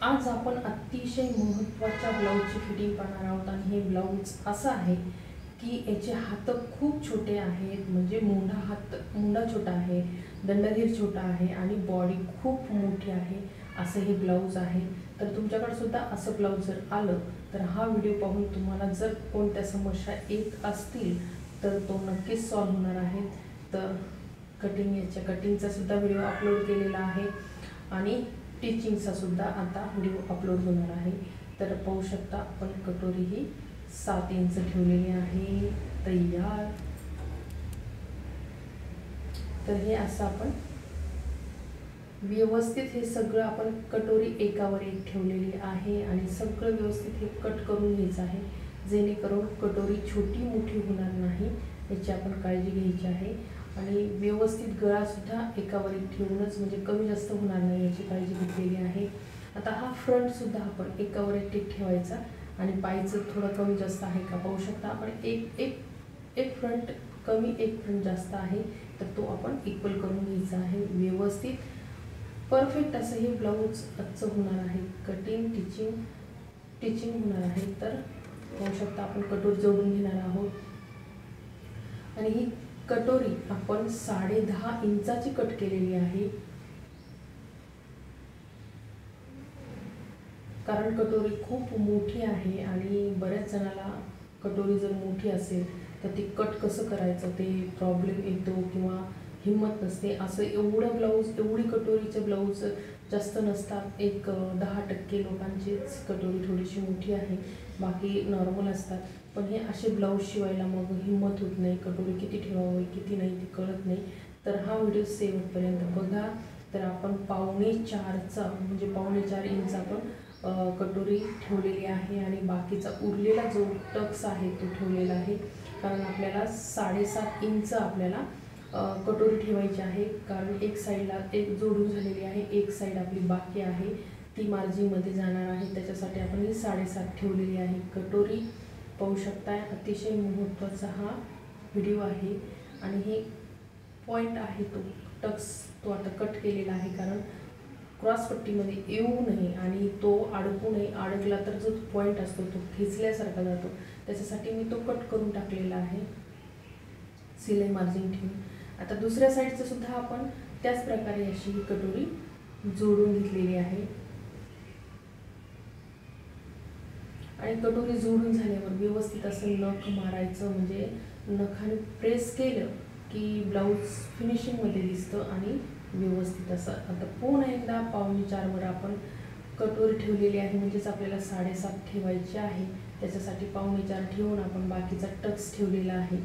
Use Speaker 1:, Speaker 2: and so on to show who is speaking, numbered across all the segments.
Speaker 1: आज आपण अतिशय महत्त्वाच्या ब्लाऊजची फिटिंग पाहणार आहोत आणि हे ब्लाऊज असं आहे की याचे हात खूप छोटे आहेत, म्हणजे मुंडा छोटा आहे, दंडगीर छोटा आहे आणि बॉडी खूप मोठी आहे, असं हे ब्लाऊज आहे। तर तुमच्याकडे सुद्धा असं ब्लाऊज जर आलं तर हा व्हिडिओ पाहून तुम्हाला जर कोणत्या समस्या येत असतील तर तो नक्कीच सॉल्व्ह होणार आहे। तर कटिंगचा सुद्धा व्हिडिओ अपलोड केलेला आहे आणि टीचिंगचा सुद्धा आता व्हिडिओ अपलोड होणार आहे। तर पाहू शकता आपण कटोरी ही 7 इंच ठेवलेली आहे तयार। तर हे असं आपण व्यवस्थित हे सगळं आपण कटोरी एकावर एक ठेवलेली आहे आणि सगळं व्यवस्थित हे कट करून घ्यायचं आहे, जेणेकरून कटोरी छोटी मोठी होणार नाही याची आपण काळजी घ्यायची आहे। आणि व्यवस्थित गळा सुद्धा एकावर एक ठेवूनच, म्हणजे कमी जास्त होणार नाही याची काळजी घेतलेली आहे। आता हा फ्रंट सुद्धा आपण एकावर एक टिक ठेवायचा आणि पायचं थोडं कमी जास्त आहे का पाहू शकता आपण, एक फ्रंट कमी एक फ्रंट जास्त आहे, तर तो आपण इक्वल करून घ्यायचा आहे। व्यवस्थित परफेक्ट असं हे ब्लाऊज आजचं होणार आहे, कटिंग टिचिंग होणार आहे। तर पाहू शकता आपण कटोरी जोडून घेणार आहोत आणि ही कटोरी आपण 10.5 इंचाची कट केलेली आहे, कारण कटोरी खूप मोठी आहे आणि बऱ्याच जणाला कटोरी जर मोठी असेल तर ती कट कसं करायचं ते प्रॉब्लेम येतो किंवा हिम्मत नसते। असं एवढी कटोरीचे ब्लाऊज जास्त नसतात, एक 10% लोकांचीच कटोरी थोडीशी मोठी आहे, बाकी नॉर्मल असतात। पण हे असे ब्लाऊज शिवायला मग हिम्मत होत नाही, कटोरी किती ठेवावी किती नाही ते कळत नाही। तर हा व्हिडिओ शेवटपर्यंत बघा। तर आपण 4.5चा म्हणजे 4.5 इंच आपण कटोरी ठेवलेली आहे आणि बाकीचा उरलेला जो टक्स आहे तो ठेवलेला आहे, कारण आपल्याला 7.5 इंच आपल्याला कटोरी ठेवायची आहे, कारण एक साईडला एक जोडून झालेली आहे, एक साईड आपली बाकी आहे ती मार्जिनमध्ये जाणार आहे, त्याच्यासाठी आपण ही 7.5 ठेवलेली आहे कटोरी। पाहू शकताय अतिशय महत्त्वाचा हा व्हिडिओ आहे आणि हे पॉईंट आहे तो टक्स तो आता कट केलेला आहे, कारण क्रॉस पट्टीमध्ये येऊ नये आणि तो अडकू नये, अडकला तर जो पॉईंट असतो तो खेचल्यासारखा जातो, त्याच्यासाठी मी तो कट करून टाकलेला आहे सिलाई मार्जिन ठेवून। आता दुसऱ्या साईडचं सुद्धा आपण त्याच प्रकारे अशी ही कटोरी जोडून घेतलेली आहे आणि कटोरी जोडून झाल्यावर व्यवस्थित असं नख मारायचं, म्हणजे नखाने प्रेस केलं की ब्लाऊज फिनिशिंगमध्ये दिसतं आणि व्यवस्थित असं। आता पुन्हा एकदा 4.5वर आपण कटोरी ठेवलेली आहे, म्हणजेच आपल्याला 7.5 ठेवायची आहे, त्याच्यासाठी 4.5 ठेवून आपण बाकीचा टक्स ठेवलेला आहे।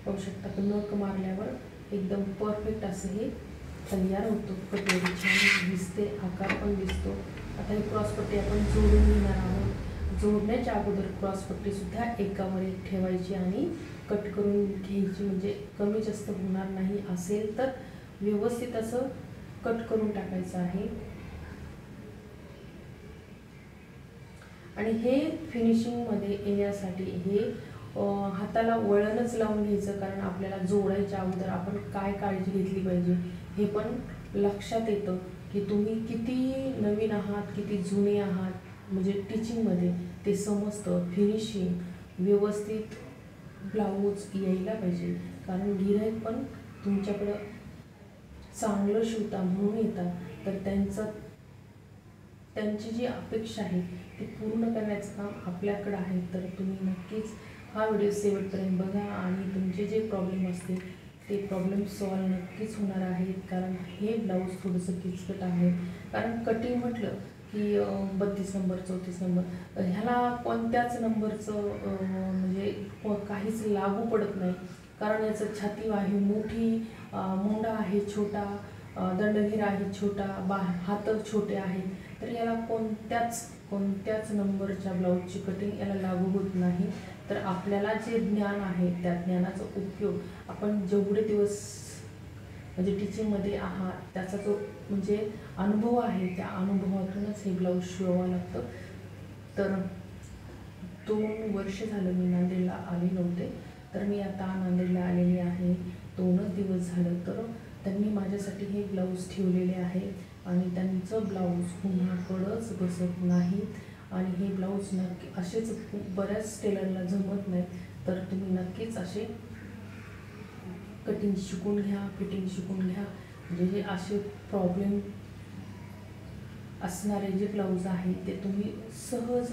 Speaker 1: पाहू शकता की नख मारल्यावर एकदम परफेक्ट असं हे तयार होतो, कटोरी छान दिसते, आकार पण दिसतो। आता ही क्रॉसपट्टी आपण जोडून घेणार आहोत। जोडण्याच्या अगोदर क्रॉसपट्टी सुद्धा एकावर एक ठेवायची आणि कट करून घ्यायची, म्हणजे कमी जास्त होणार नाही असेल तर व्यवस्थित असं कट करून टाकायचं आहे। आणि हे फिनिशिंगमध्ये येण्यासाठी हे हाताला वळणच लावून घ्यायचं, कारण आपल्याला जोडायच्या अगोदर आपण काय काळजी घेतली पाहिजे हे पण लक्षात येतं की तुम्ही किती नवीन आहात किती जुने आहात, म्हणजे टीचिंगमध्ये ते समजतं। फिनिशिंग व्यवस्थित ब्लाऊज यायला पाहिजे, कारण गिऱ्हाईक पण तुमच्याकडं चांगलं शिवता म्हणून येतात, तर त्यांची जी अपेक्षा आहे ती पूर्ण करण्याचं काम आपल्याकडं आहे। तर तुम्ही नक्कीच हा व्हिडिओ शेवटपर्यंत बघा आणि तुमचे जे प्रॉब्लेम असतील ते प्रॉब्लेम सॉल्व्ह नक्कीच होणार आहेत, कारण हे ब्लाऊज थोडंसं किचकट आहे। कारण कटिंग म्हटलं की 32 नंबर 34 नंबर ह्याला कोणत्याच नंबरचं म्हणजे काहीच लागू पडत नाही, कारण याचं छाती आहे मोठी, मुंडा आहे छोटा, दंडघेर आहे छोटा, हात छोटे आहेत, तर याला कोणत्याच नंबरच्या ब्लाऊजची कटिंग याला लागू होत नाही। तर आपल्याला जे ज्ञान आहे त्या ज्ञानाचा उपयोग आपण जेवढे दिवस म्हणजे टीचिंगमध्ये आहात त्याचा जो म्हणजे अनुभव आहे त्या अनुभवातूनच हे ब्लाऊज शिवावं लागतं। तर 2 वर्ष झालं मी नांदेडला आले नव्हते, तर मी आता नांदेडला आलेली आहे, 2च दिवस झालं। तर त्यांनी माझ्यासाठी हे ब्लाऊज ठेवलेले आहे आणि त्यांचं ब्लाऊज कुणाकडंच बसत नाही आणि हे ब्लाऊज नक्की असेच बऱ्याच टेलरला जमत नाही, तर तुम्ही नक्कीच असे कटिंग शिकून घ्या, फिटिंग शिकून घ्या. म्हणजे हे असे प्रॉब्लेम असणारे जे ब्लाऊज आहे ते तुम्ही सहज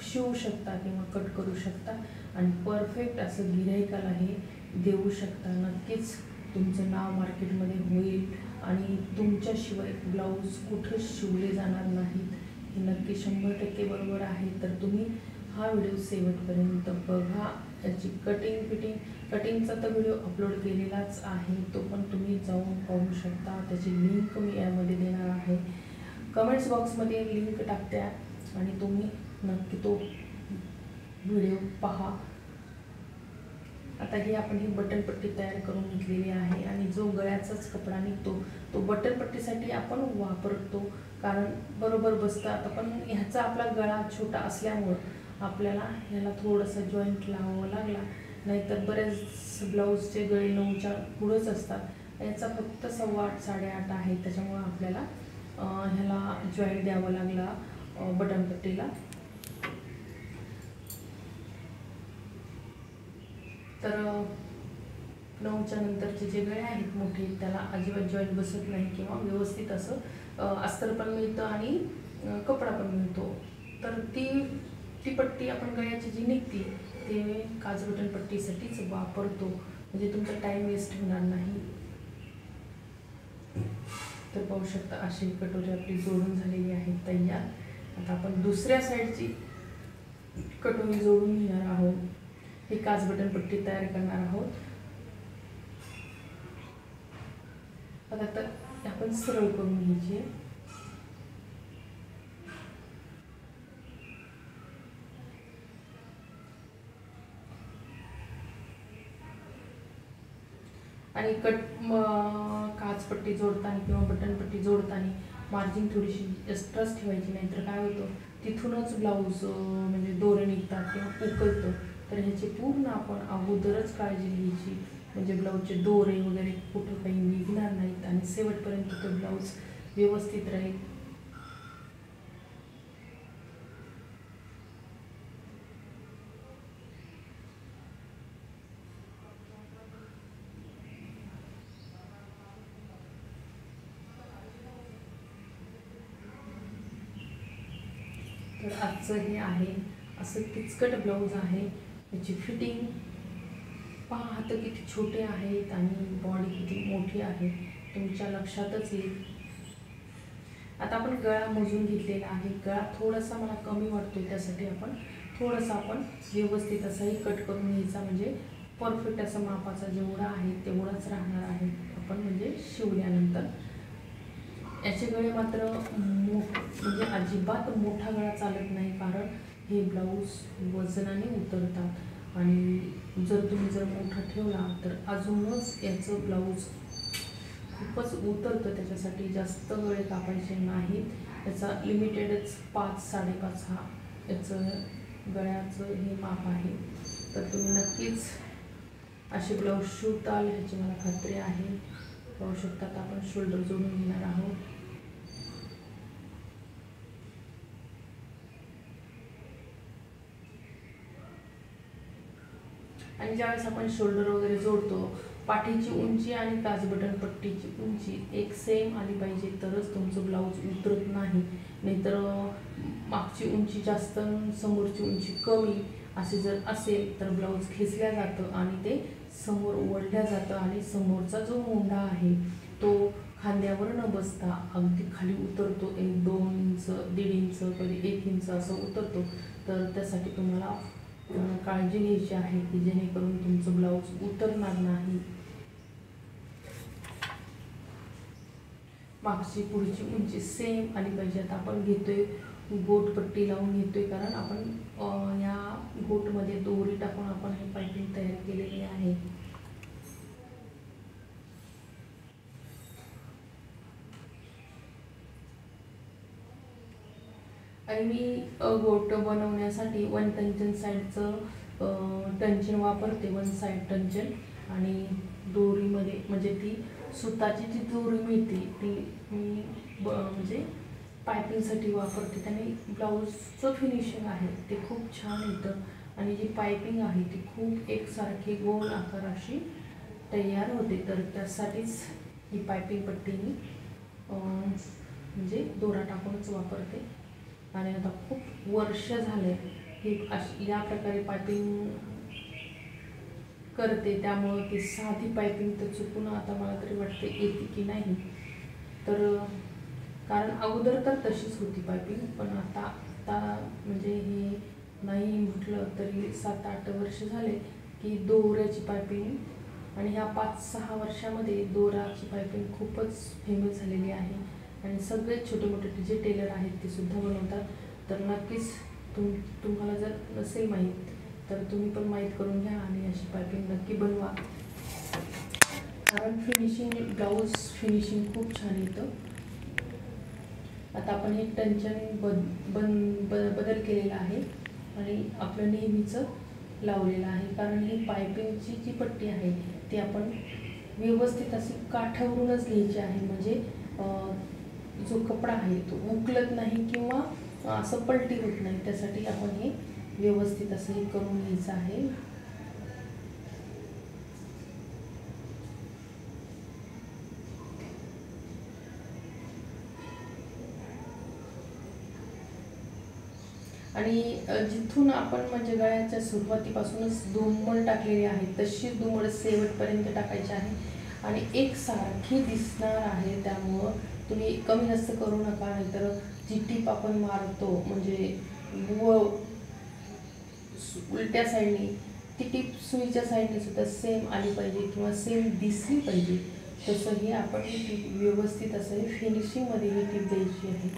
Speaker 1: शिवू शकता किंवा कट करू शकता आणि परफेक्ट असं गिऱ्हाईकाला हे देऊ शकता. नक्कीच तुमचं नाव मार्केटमध्ये होईल आणि तुमच्याशिवाय ब्लाऊज कुठंच शिवले जाणार नाहीत, हे नक्की 100% बरोबर आहे. तर तुम्ही हा व्हिडिओ शेवटपर्यंत बघा. याची कटिंगचा तर व्हिडिओ अपलोड केलेलाच आहे, तो पण तुम्ही जाऊन पाहू शकता. त्याची लिंक मी यामध्ये देणार आहे, कमेंट्स बॉक्समध्ये लिंक टाकते आणि तुम्ही नक्की तो व्हिडिओ पहा. आता आपण ही बटनपट्टी तयार करून घेतलेली आहे आणि जो गळ्याचाच कपडा निघतो तो बटनपट्टीसाठी आपण वापरतो, कारण बरोबर बसतं. आता पण ह्याचा आपला गळा छोटा असल्यामुळं आपल्याला ह्याला थोडंसं जॉईंट लावावं लागला, नाहीतर बरेच ब्लाऊजचे गळे 9च्या पुढंच असतात. याचा फक्त 8.25 8.5 आहे, त्याच्यामुळं आपल्याला ह्याला जॉईंट द्यावं लागला बटनपट्टीला. तर 9च्या नंतरचे जे गळे आहेत मोठे त्याला अजिबात जॉईंट बसत नाही किंवा व्यवस्थित असं अस्तर पण मिळतं आणि कपडा पण मिळतो. तर ती पट्टी आपण गळ्याची जी निघते ते काज बटन पट्टीसाठीच वापरतो, म्हणजे तुमचा टाईम वेस्ट होणार नाही. तर पाहू शकता अशी कटोरी आपली जोडून झालेली आहे तयार. आता आपण दुसऱ्या साईडची कटोरी जोडून घेणार आहोत. ही काज बटन पट्टी तयार करणार आहोत. आता तर आपण सरळ करून घ्यायची. आणि काचपट्टी जोडताना किंवा बटनपट्टी जोडताना मार्जिन थोडीशी एक्स्ट्राच ठेवायची, नाहीतर काय होतं तिथूनच ब्लाऊज म्हणजे दोरे निघतात किंवा उकलतं. तर ह्याची पूर्ण आपण अगोदरच काळजी घ्यायची, म्हणजे ब्लाऊजचे दोरे वगैरे कुठं काही निघणार नाहीत आणि शेवटपर्यंत तो ब्लाऊज व्यवस्थित राहील. तर आजचं हे आहे असं किचकट ब्लाऊज आहे. याची फिटिंग पहा, हात किती छोटे आहेत आणि बॉडी किती मोठी आहे तुमच्या लक्षातच येईल. आता आपण गळा मोजून घेतलेला आहे. गळा थोडासा मला कमी वाटतो, त्यासाठी आपण थोडासा व्यवस्थित असाही कट करून घ्यायचा, म्हणजे परफेक्ट असा मापाचा जेवढा आहे तेवढाच राहणार आहे आपण म्हणजे शिवल्यानंतर. याचे गळे मात्र म्हणजे अजिबात मोठा गळा चालत नाही, कारण हे ब्लाऊज वजनाने उतरतात आणि जर तुम्ही मोठा ठेवला तर अजूनच याचं ब्लाऊज खूपच उतरतं. त्याच्यासाठी जास्त गळे कापायचे नाहीत. याचा लिमिटेडच 5 5.5 हा याचं गळ्याचं हे माप आहे. तर तुम्ही नक्कीच असे ब्लाऊज शिवताल ह्याची मला खात्री आहे. पाहू शकतात आपण शोल्डर जोडून घेणार आहोत. आणि ज्यावेळेस आपण शोल्डर वगैरे जोडतो, पाठीची उंची आणि काज बटन पट्टीची उंची एक सेम आली पाहिजे, तरच तुमचं ब्लाऊज उतरत नाही. नाहीतर मागची उंची जास्त समोरची उंची कमी असे जर असेल तर ब्लाऊज खेचल्या जातं आणि ते समोर ओढल्या जातं आणि समोरचा जो मोंढा आहे तो खांद्यावर न बसता अगदी खाली उतरतो. 1-2 इंच, 1.5 इंच, कधी 1 इंच असं उतरतो. तर त्यासाठी तुम्हाला काळजी घ्यायची आहे की जेणेकरून तुमचं ब्लाऊज उतरणार नाही. मागची पुढची उंची सेम आली पाहिजे. आता आपण घेतोय गोटपट्टी लावून घेतोय, कारण आपण या गोटमध्ये दोरी टाकून आपण हे पायपिंग तयार केलेली आहे. आणि मी गोट बनवण्यासाठी 1 टंचन साईडचं टंचन वापरते, 1 साईड टंचन, आणि दोरीमध्ये म्हणजे ती सुताची जी दोरी मिळते ती मी म्हणजे पायपिंगसाठी वापरते, त्याने ब्लाऊजचं फिनिशिंग आहे ते खूप छान येतं आणि जी पायपिंग आहे ती खूप एकसारखी गोल आकार अशी तयार होते. तर त्यासाठीच ही पायपिंग पट्टी मी म्हणजे दोरा टाकूनच वापरते आणि आता खूप वर्ष झाले ही या प्रकारे पायपिंग करते, त्यामुळे ती साधी पायपिंग तर चुकून आता मला तरी वाटते येते की नाही. तर कारण अगोदर तर तशीच होती पायपिंग, पण आता म्हणजे हे नाही म्हटलं तरी 7-8 वर्ष झाले की दोऱ्याची पायपिंग आणि ह्या 5-6 वर्षामध्ये दोराची पायपिंग खूपच फेमस झालेली आहे आणि सगळे छोटे मोठे जे टेलर आहेत ते सुद्धा बनवतात. तर नक्कीच तुम्हाला जर नसेल माहीत तर तुम्ही पण माहीत करून घ्या आणि अशी पायपिंग नक्की बनवा, कारण ब्लाऊज फिनिशिंग खूप छान येतं. आता आपण हे टंचन बदल केलेला आहे आणि आपलं नेहमीचं लावलेलं आहे, कारण ही पायपिंगची जी पट्टी आहे ती आपण व्यवस्थित अशी काठावरूनच घ्यायची आहे, म्हणजे जो कपडा आहे तो उकलत नाही किंवा असं पलटी होत नाही, त्यासाठी आपण हे व्यवस्थित असं हे करून घ्यायचं आहे. आणि जिथून आपण म्हणजे गळ्याच्या सुरुवातीपासूनच दुमड टाकलेली आहे तशीच दुमड शेवटपर्यंत टाकायची आहे आणि एकसारखी दिसणार आहे. त्यामुळं तुम्ही कमी जास्त करू नका, नाहीतर जी टीप आपण मारतो म्हणजे उलट्या साईडने ती टीप सुईच्या साईडने सुद्धा सेम आली पाहिजे किंवा सेम दिसली पाहिजे, तसं हे आपण व्यवस्थित असं फिनिशिंगमध्ये ही टीप द्यायची आहे.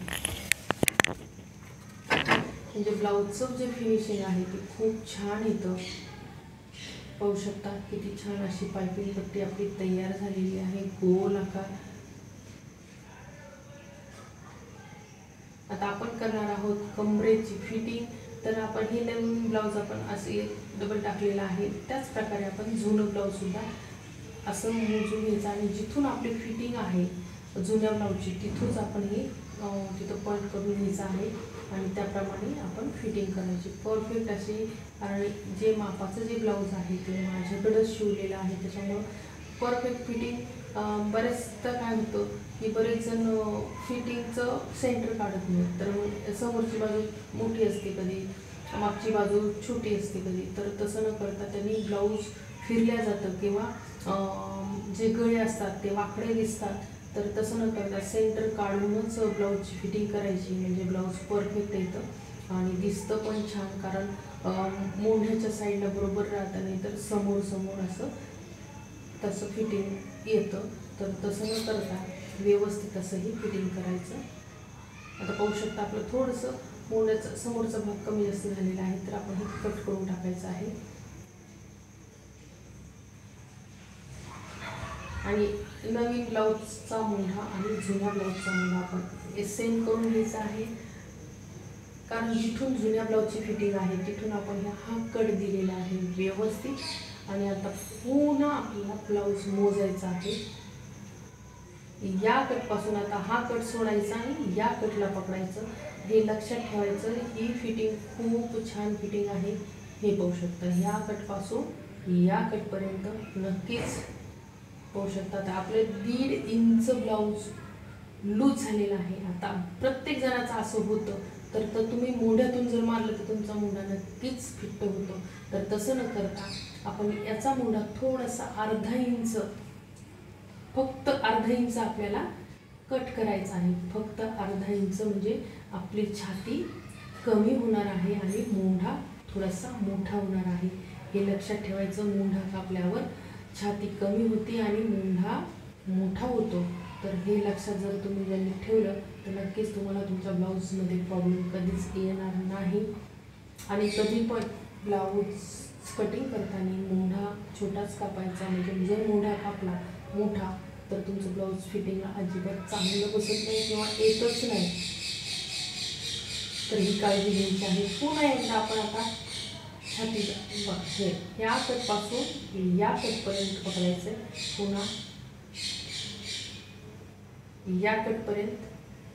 Speaker 1: म्हणजे ब्लाऊजचं जे फिनिशिंग आहे ते खूप छान येतं. पाहू शकता किती छान अशी पायपिंग पट्टी आपली तयार झालेली आहे गोल आकार. आता आपण करणार आहोत कमरेची फिटिंग. तर आपण हे नवीन ब्लाऊज आपण असे डबल टाकलेला आहे, त्याच प्रकारे आपण जुनं ब्लाऊज सुद्धा असं मोजून घ्यायचं आणि जिथून आपली फिटिंग आहे जुन्या ब्लाऊजची तिथूनच आपण हे तिथं पॉईंट करून घ्यायचं आहे आणि त्याप्रमाणे आपण फिटिंग करायची परफेक्ट अशी. कारण जे मापाचं जे ब्लाऊज आहे ते माझ्याकडंच शिवलेलं आहे, त्याच्यामुळं परफेक्ट फिटिंग. बरेचदा काय होतं की बरेच जण फिटिंगचं सेंटर काढत नाही, तर समोरची बाजू मोठी असते कधी, मागची बाजू छोटी असते कधी, तर तसं न करता त्यांनी ब्लाऊज फिरल्या जातं किंवा जे गळे असतात ते वाकडे दिसतात. तर तसं न करता सेंटर काढूनच ब्लाऊजची फिटिंग करायची, म्हणजे ब्लाऊज परफेक्ट येतं आणि दिसतं पण छान. कारण मोंढ्याच्या साईडला बरोबर राहतं, नाही तर समोर असं तसं फिटिंग येतं. तर तसं न करता व्यवस्थित असंही फिटिंग करायचं. आता पाहू शकता आपलं थोडंसं मोंढ्याचा समोरचा भाग कमी जास्त झालेला आहे, तर आपण हे कट करून टाकायचं आहे. आणि नवीन ब्लाऊजचा मोंढा आणि जुन्या ब्लाऊजचा मोंढा आपण सेम करून घ्यायचा आहे, कारण जिथून जुन्या ब्लाऊजची फिटिंग आहे तिथून आपण हा कट दिलेला आहे व्यवस्थित. आणि आता पुन्हा आपल्याला ब्लाऊज मोजायचा आहे. या कटपासून आता हा कट सोडायचा आणि या कटला पकडायचं, हे लक्षात ठेवायचं. ही फिटिंग खूप छान फिटिंग आहे, हे पाहू शकता. या कटपासून या कटपर्यंत नक्कीच पाहू शकता. तर आपले 1.5 इंच ब्लाऊज लूज झालेला आहे. आता प्रत्येक जणाचं असं होतं, तर तुम्ही मोंढ्यातून जर मारलं तर तुमचा मोंढा नक्कीच फिट्ट होतो. तर तसं न करता आपण याचा मोंढा थोडासा अर्धा इंच, फक्त अर्धा इंच आपल्याला कट करायचा आहे. फक्त अर्धा इंच, म्हणजे आपली छाती कमी होणार आहे आणि मोंढा थोडासा मोठा होणार आहे, हे लक्षात ठेवायचं. मोंढा कापल्यावर छाती कमी होती आणि मोंढा मोठा होतो. तर हे लक्षात जर तुम्ही ज्यांनी ठेवलं तर नक्कीच तुम्हाला तुमच्या ब्लाऊजमध्ये प्रॉब्लेम कधीच येणार नाही. आणि कधी पण ब्लाऊज कटिंग करताना मोंढा छोटाच कापायचा, म्हणजे जर मोंढा कापला मोठा तर तुमचं ब्लाऊज फिटिंगला अजिबात चांगलं बसत नाही किंवा येतच नाही. तर ही काळजी घ्यायची आहे. पुन्हा एकदा आपण आता छातीला ह्या कटपासून या कटपर्यंत पकडायचं. पुन्हा या कटपर्यंत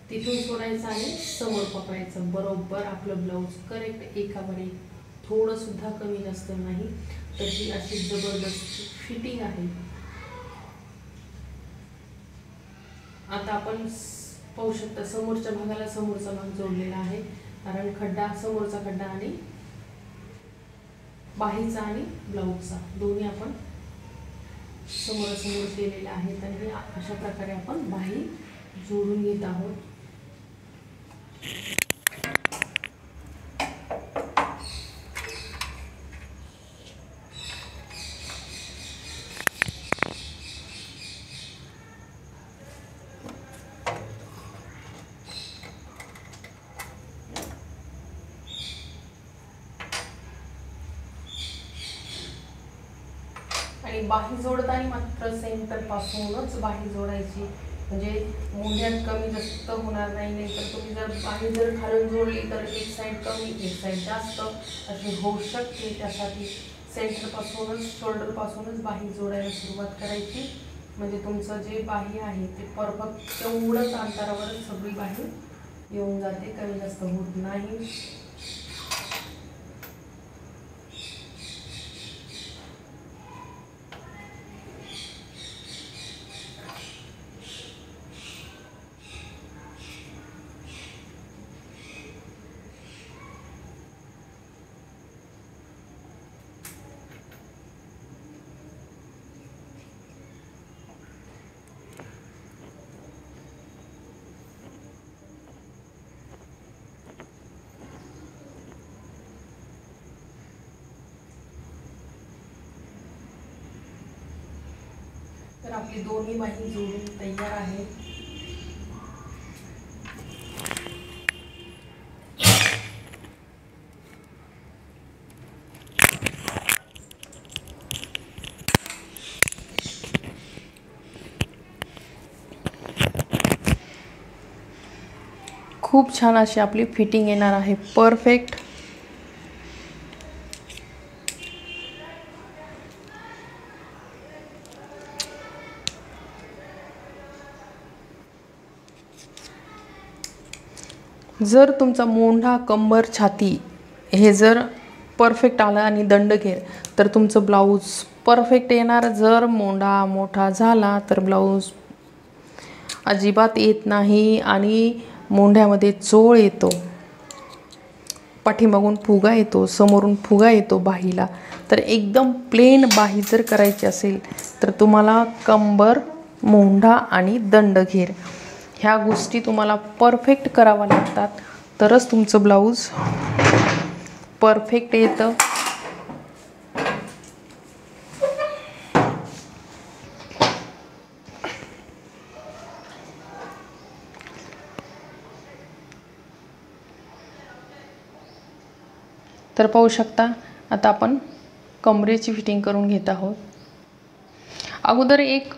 Speaker 1: तिथून सोडायचं आणि समोर पकडायचं. बरोबर आपलं ब्लाऊज करेक्ट एकावर एक, थोडं सुद्धा कमी जास्त नाही. तर ही अशी जबरदस्त फिटिंग आहे. आता आपण पाहू शकता समोरच्या भागाला समोरचा भाग जोडलेला आहे, कारण खड्डा समोरचा खड्डा आणि बाहीचा आणि ब्लाऊजचा दोन्ही आपण समोरासमोर केलेले आहेत. आणि अशा प्रकारे आपण बाही जोडून घेत आहोत. आणि बाही जोडताना मात्र सेंटर पासूनच बाही जोडायची, म्हणजे मुंड्यात कमी जास्त होणार नाही. नाहीतर तुम्ही जर बाही जर खालून जोडली तर एक साईड कमी एक साईड जास्त अशी होऊ शकते. त्यासाठी सेंटर पासूनच शोल्डर पासूनच बाही जोडायला सुरुवात करायची, म्हणजे तुमचं जे बाही आहे ते परफेक्ट तेवढंच अंतरावरच सगळी बाही येऊन जाते, कमी जास्त होत नाही. तर आपली दोन्ही बाही जोडून तयार आहे. खूप छान अशी आपली फिटिंग येणार आहे, परफेक्ट. जर तुमचा मोंढा कंबर छाती हे जर परफेक्ट आलं आणि दंडघेर तर तुमचं ब्लाऊज परफेक्ट येणार. जर मोंढा मोठा झाला तर ब्लाऊज अजिबात येत नाही आणि मोंढ्यामध्ये चोळ येतो, पाठीमागून फुगा येतो, समोरून फुगा येतो बाहीला. तर एकदम प्लेन बाही जर करायची असेल तर तुम्हाला कंबर, मोंढा आणि दंडघेर ह्या गोष्टी तुम्हाला परफेक्ट कराव्या लागतात, तरच तुमचं ब्लाऊज परफेक्ट येतं. तर पाहू शकता आता आपण कमरेची फिटिंग करून घेत आहोत. अगोदर एक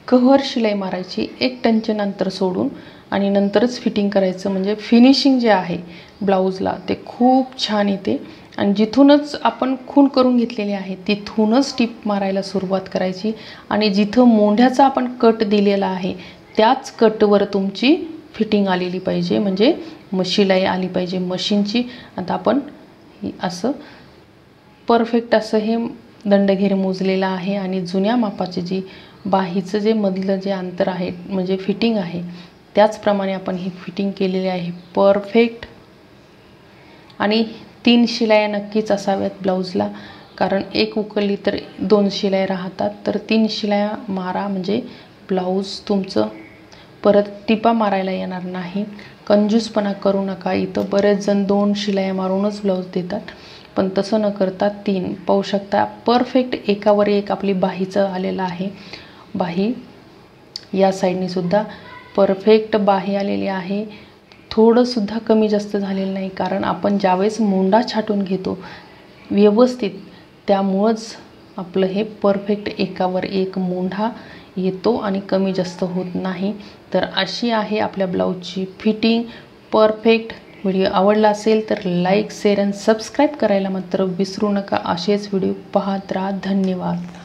Speaker 1: कहर शिलाई मारायची, एक टंचन अंतर सोडून, आणि नंतरच फिटिंग करायचं. म्हणजे फिनिशिंग जे आहे ब्लाऊजला ते खूप छान येते. आणि जिथूनच आपण खून करून घेतलेली आहे तिथूनच टिप मारायला सुरुवात करायची. आणि जिथं मोंढ्याचा आपण कट दिलेला आहे त्याच कटवर तुमची फिटिंग आलेली पाहिजे, म्हणजे शिलाई आली पाहिजे मशीनची. आता आपण असं परफेक्ट असं हे दंडघेर मोजलेला आहे. आणि जुन्या मापाची जी बाहीचं जे मधलं जे अंतर आहे म्हणजे फिटिंग आहे त्याचप्रमाणे आपण ही फिटिंग केलेली आहे परफेक्ट. आणि 3 शिलाया नक्कीच असाव्यात ब्लाऊजला, कारण एक उकलली तर 2 शिलाई राहतात. तर 3 शिलाया मारा, म्हणजे ब्लाऊज तुमचं परत टिपा मारायला येणार नाही. कंजूसपणा करू नका. इथं बरेच जण 2 शिलाया मारूनच ब्लाऊज देतात, पण तसं न करता 3. पाहू शकता परफेक्ट एकावर एक आपली बाहीचं आलेलं आहे. बाही या साईडनी सुद्धा परफेक्ट बाही आलेली आहे. थोडंसुद्धा कमी जास्त झालेलं नाही, कारण आपण ज्यावेळेस मोंढा छाटून घेतो व्यवस्थित, त्यामुळंच आपलं हे परफेक्ट एकावर एक मोंढा येतो आणि कमी जास्त होत नाही. तर अशी आहे आपल्या ब्लाऊजची फिटिंग परफेक्ट. व्हिडिओ आवडला असेल तर लाईक, शेअर आणि सबस्क्राईब करायला मात्र विसरू नका. असेच व्हिडिओ पाहत राहा. धन्यवाद.